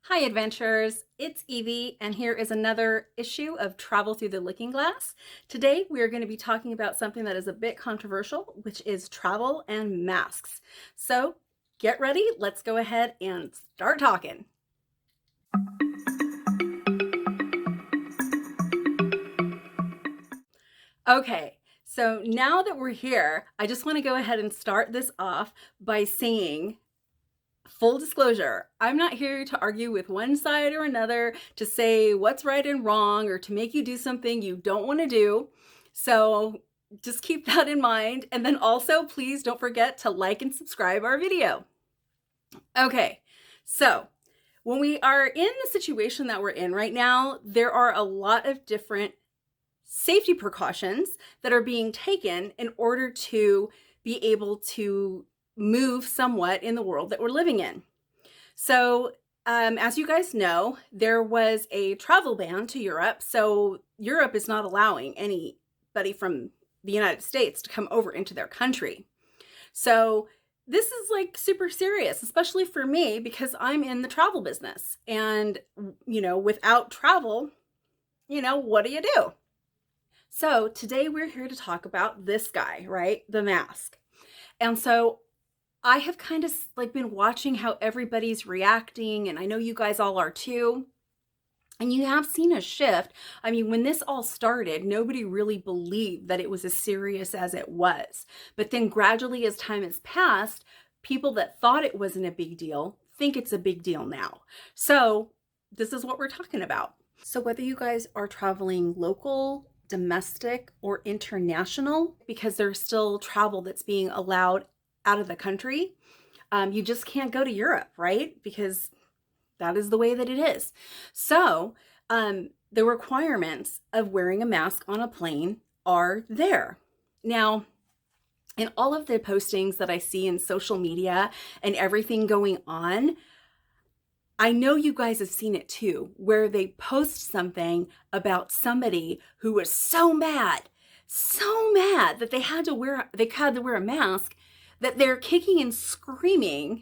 Hi adventurers, it's Evie and here is another issue of Travel Through the Looking Glass. Today we are going to be talking about something that is a bit controversial, which is travel and masks. So get ready, let's go ahead and start talking. Okay, so now that we're here, I just want to go ahead and start this off by saying full disclosure, I'm not here to argue with one side or another, to say what's right and wrong, or to make you do something you don't want to do. So just keep that in mind. And then also, please don't forget to like and subscribe our video. Okay, so when we are in the situation that we're in right now, there are a lot of different safety precautions that are being taken in order to be able to move somewhat in the world that we're living in. So as you guys know, there was a travel ban to Europe. So Europe is not allowing anybody from the United States to come over into their country. So this is like super serious, especially for me, because I'm in the travel business. And, without travel, what do you do? So today we're here to talk about this guy, right? The mask. And so I have kind of been watching how everybody's reacting, and I know you guys all are too. And you have seen a shift. I mean, when this all started, nobody really believed that it was as serious as it was. But then gradually, as time has passed, people that thought it wasn't a big deal think it's a big deal now. So this is what we're talking about. So whether you guys are traveling local, domestic, or international, because there's still travel that's being allowed out of the country, you just can't go to Europe, right? Because that is the way that it is. So the requirements of wearing a mask on a plane are there. Now, in all of the postings that I see in social media and everything going on, I know you guys have seen it too, where they post something about somebody who was so mad that they had to wear a mask, that they're kicking and screaming,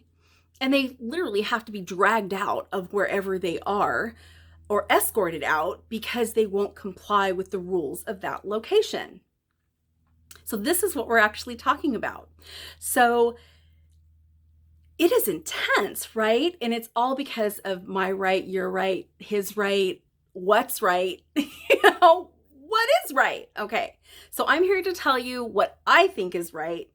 and they literally have to be dragged out of wherever they are or escorted out because they won't comply with the rules of that location. So this is what we're actually talking about. So it is intense, right? And it's all because of my right, your right, his right, what's right, what is right? Okay, so I'm here to tell you what I think is right,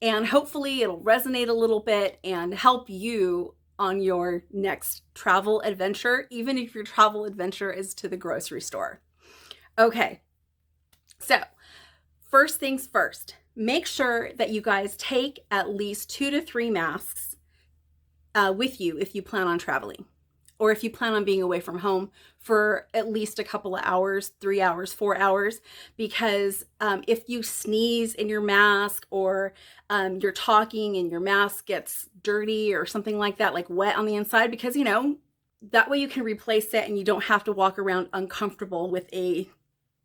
and hopefully it'll resonate a little bit and help you on your next travel adventure, even if your travel adventure is to the grocery store. Okay, so first things first, make sure that you guys take at least 2 to 3 masks with you if you plan on traveling, or if you plan on being away from home for at least a couple of hours, 3 hours, 4 hours, because if you sneeze in your mask, or you're talking and your mask gets dirty or something like that, like wet on the inside, because that way you can replace it and you don't have to walk around uncomfortable with a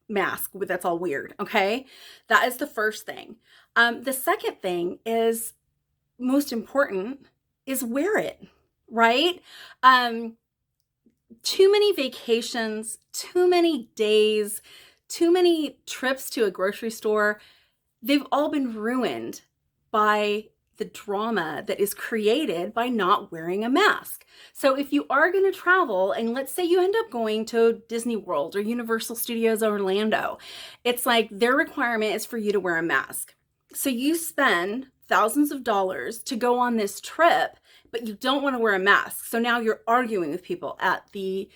mask that's all weird. Okay, that is the first thing. The second thing is most important, is wear it, right? Too many vacations, too many days, too many trips to a grocery store, they've all been ruined by the drama that is created by not wearing a mask. So if you are going to travel, and let's say you end up going to Disney World or Universal Studios Orlando, it's like their requirement is for you to wear a mask. So you spend thousands of dollars to go on this trip, but you don't want to wear a mask. So now you're arguing with people at the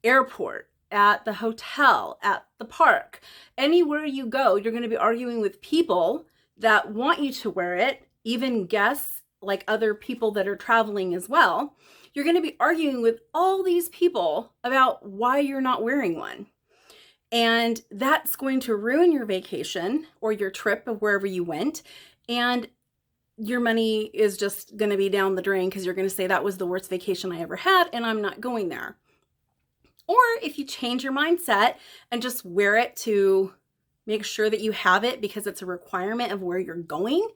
airport, at the hotel, at the park. Anywhere you go, you're going to be arguing with people that want you to wear it, even guests, like other people that are traveling as well. You're going to be arguing with all these people about why you're not wearing one. And that's going to ruin your vacation or your trip of wherever you went. And your money is just going to be down the drain, because you're going to say that was the worst vacation I ever had and I'm not going there. Or if you change your mindset and just wear it to make sure that you have it because it's a requirement of where you're going,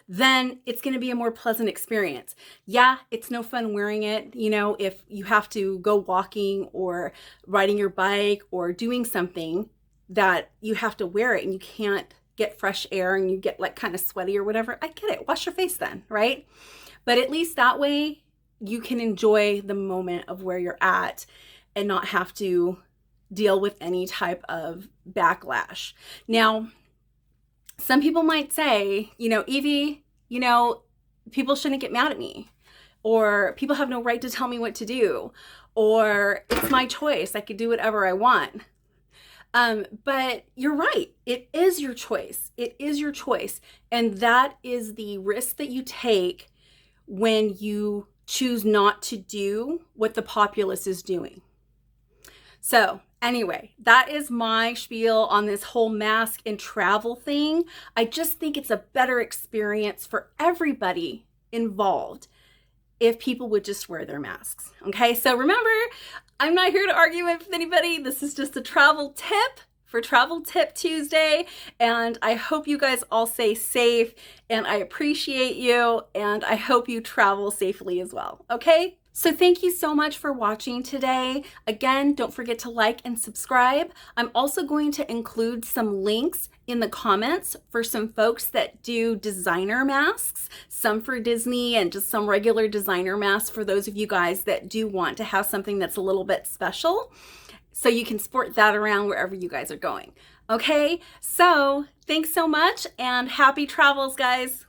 then it's going to be a more pleasant experience. Yeah, it's no fun wearing it, if you have to go walking or riding your bike or doing something that you have to wear it and you can't get fresh air and you get like kind of sweaty or whatever. I get it. Wash your face then, right? But at least that way you can enjoy the moment of where you're at and not have to deal with any type of backlash. Now, some people might say, Evie, people shouldn't get mad at me, or people have no right to tell me what to do, or it's my choice. I could do whatever I want. But you're right. It is your choice. It is your choice. And that is the risk that you take when you choose not to do what the populace is doing. So anyway, that is my spiel on this whole mask and travel thing. I just think it's a better experience for everybody involved if people would just wear their masks. Okay, so remember, I'm not here to argue with anybody. This is just a travel tip for Travel Tip Tuesday, and I hope you guys all stay safe, and I appreciate you, and I hope you travel safely as well, okay? So thank you so much for watching today. Again, don't forget to like and subscribe. I'm also going to include some links in the comments for some folks that do designer masks, some for Disney and just some regular designer masks for those of you guys that do want to have something that's a little bit special, so you can sport that around wherever you guys are going. Okay, so thanks so much and happy travels, guys.